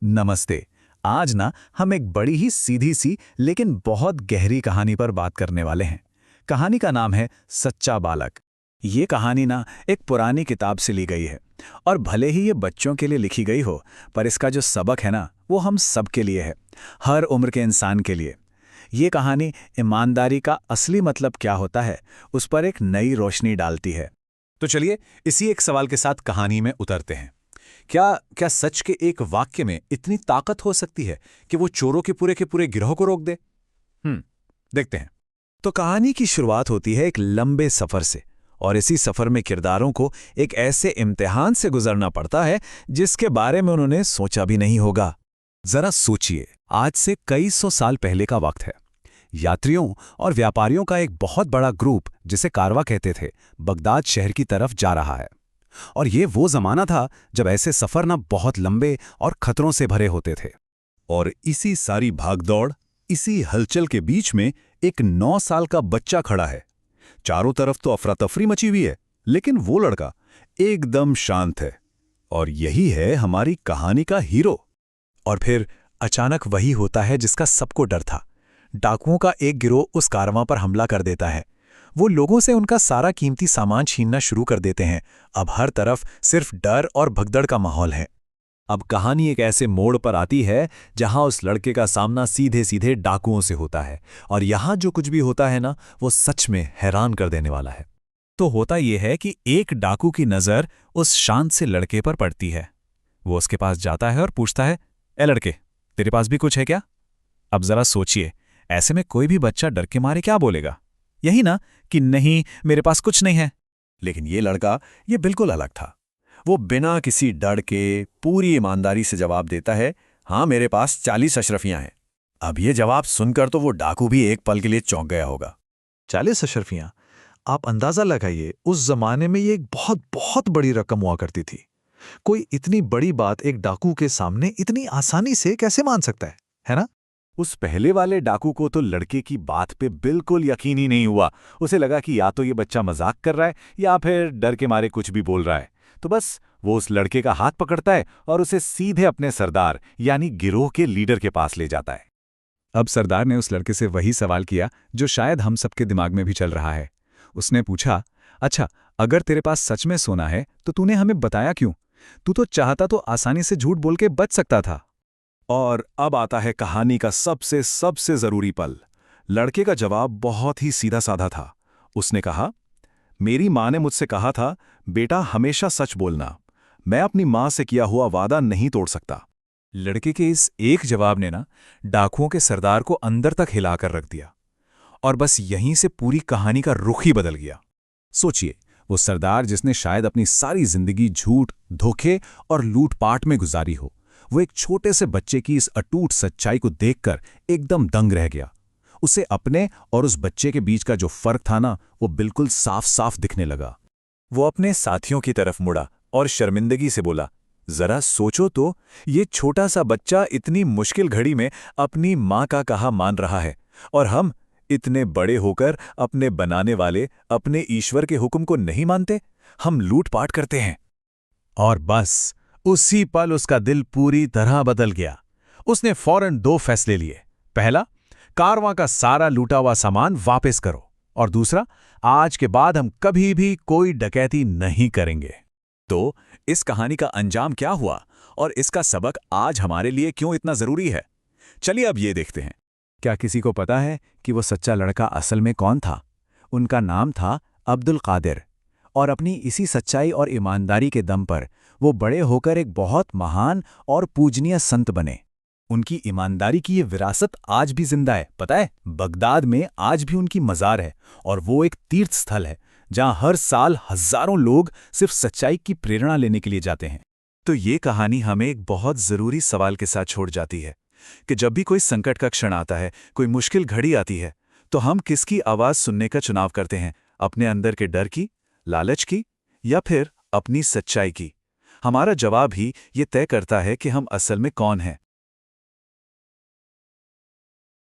नमस्ते। आज ना हम एक बड़ी ही सीधी सी लेकिन बहुत गहरी कहानी पर बात करने वाले हैं। कहानी का नाम है सच्चा बालक। ये कहानी ना एक पुरानी किताब से ली गई है और भले ही ये बच्चों के लिए लिखी गई हो, पर इसका जो सबक है ना वो हम सब के लिए है, हर उम्र के इंसान के लिए। ये कहानी ईमानदारी का असली मतलब क्या होता है उस पर एक नई रोशनी डालती है। तो चलिए इसी एक सवाल के साथ कहानी में उतरते हैं। क्या क्या सच के एक वाक्य में इतनी ताकत हो सकती है कि वो चोरों के पूरे गिरोह को रोक दे? देखते हैं। तो कहानी की शुरुआत होती है एक लंबे सफर से, और इसी सफर में किरदारों को एक ऐसे इम्तिहान से गुजरना पड़ता है जिसके बारे में उन्होंने सोचा भी नहीं होगा। जरा सोचिए, आज से कई सौ साल पहले का वक्त है। यात्रियों और व्यापारियों का एक बहुत बड़ा ग्रुप, जिसे कारवा कहते थे, बगदाद शहर की तरफ जा रहा है। और ये वो जमाना था जब ऐसे सफर ना बहुत लंबे और खतरों से भरे होते थे। और इसी सारी भागदौड़, इसी हलचल के बीच में एक 9 साल का बच्चा खड़ा है। चारों तरफ तो अफरा तफरी मची हुई है, लेकिन वो लड़का एकदम शांत है। और यही है हमारी कहानी का हीरो। और फिर अचानक वही होता है जिसका सबको डर था। डाकुओं का एक गिरोह उस कारवां पर हमला कर देता है। वो लोगों से उनका सारा कीमती सामान छीनना शुरू कर देते हैं। अब हर तरफ सिर्फ डर और भगदड़ का माहौल है। अब कहानी एक ऐसे मोड़ पर आती है जहां उस लड़के का सामना सीधे सीधे डाकुओं से होता है। और यहां जो कुछ भी होता है ना, वो सच में हैरान कर देने वाला है। तो होता यह है कि एक डाकू की नज़र उस शांत से लड़के पर पड़ती है। वो उसके पास जाता है और पूछता है, ए लड़के, तेरे पास भी कुछ है क्या? अब जरा सोचिए, ऐसे में कोई भी बच्चा डर के मारे क्या बोलेगा? यही ना कि नहीं, मेरे पास कुछ नहीं है। लेकिन ये लड़का, ये बिल्कुल अलग था। वो बिना किसी डर के पूरी ईमानदारी से जवाब देता है, हाँ, मेरे पास 40 अशरफियां हैं। अब ये जवाब सुनकर तो वो डाकू भी एक पल के लिए चौंक गया होगा। 40 अशरफियां? आप अंदाजा लगाइए, उस जमाने में ये एक बहुत बहुत बड़ी रकम हुआ करती थी। कोई इतनी बड़ी बात एक डाकू के सामने इतनी आसानी से कैसे मान सकता है ना? उस पहले वाले डाकू को तो लड़के की बात पे बिल्कुल यकीन ही नहीं हुआ। उसे लगा कि या तो ये बच्चा मजाक कर रहा है या फिर डर के मारे कुछ भी बोल रहा है। तो बस वो उस लड़के का हाथ पकड़ता है और उसे सीधे अपने सरदार यानी गिरोह के लीडर के पास ले जाता है। अब सरदार ने उस लड़के से वही सवाल किया जो शायद हम सबके दिमाग में भी चल रहा है। उसने पूछा, अच्छा, अगर तेरे पास सच में सोना है तो तूने हमें बताया क्यों? तू तो चाहता तो आसानी से झूठ बोल के बच सकता था। और अब आता है कहानी का सबसे सबसे जरूरी पल। लड़के का जवाब बहुत ही सीधा साधा था। उसने कहा, मेरी माँ ने मुझसे कहा था, बेटा हमेशा सच बोलना। मैं अपनी माँ से किया हुआ वादा नहीं तोड़ सकता। लड़के के इस एक जवाब ने ना डाकुओं के सरदार को अंदर तक हिलाकर रख दिया। और बस यहीं से पूरी कहानी का रुख ही बदल गया। सोचिए, वो सरदार जिसने शायद अपनी सारी जिंदगी झूठ, धोखे और लूटपाट में गुजारी हो, वो एक छोटे से बच्चे की इस अटूट सच्चाई को देखकर एकदम दंग रह गया। उसे अपने और उस बच्चे के बीच का जो फर्क था ना, वो बिल्कुल साफ साफ दिखने लगा। वो अपने साथियों की तरफ मुड़ा और शर्मिंदगी से बोला, जरा सोचो तो, ये छोटा सा बच्चा इतनी मुश्किल घड़ी में अपनी माँ का कहा मान रहा है, और हम इतने बड़े होकर अपने बनाने वाले, अपने ईश्वर के हुक्म को नहीं मानते। हम लूटपाट करते हैं। और बस उसी पल उसका दिल पूरी तरह बदल गया। उसने फौरन 2 फैसले लिए। पहला, कारवां का सारा लूटा हुआ सामान वापस करो, और दूसरा, आज के बाद हम कभी भी कोई डकैती नहीं करेंगे। तो इस कहानी का अंजाम क्या हुआ और इसका सबक आज हमारे लिए क्यों इतना जरूरी है? चलिए अब ये देखते हैं। क्या किसी को पता है कि वो सच्चा लड़का असल में कौन था? उनका नाम था अब्दुल कादिर। और अपनी इसी सच्चाई और ईमानदारी के दम पर वो बड़े होकर एक बहुत महान और पूजनीय संत बने। उनकी ईमानदारी की ये विरासत आज भी जिंदा है। पता है, बगदाद में आज भी उनकी मज़ार है, और वो एक तीर्थ स्थल है जहां हर साल हजारों लोग सिर्फ सच्चाई की प्रेरणा लेने के लिए जाते हैं। तो ये कहानी हमें एक बहुत जरूरी सवाल के साथ छोड़ जाती है कि जब भी कोई संकट का क्षण आता है, कोई मुश्किल घड़ी आती है, तो हम किसकी आवाज सुनने का चुनाव करते हैं? अपने अंदर के डर की, लालच की, या फिर अपनी सच्चाई की? हमारा जवाब ही ये तय करता है कि हम असल में कौन हैं।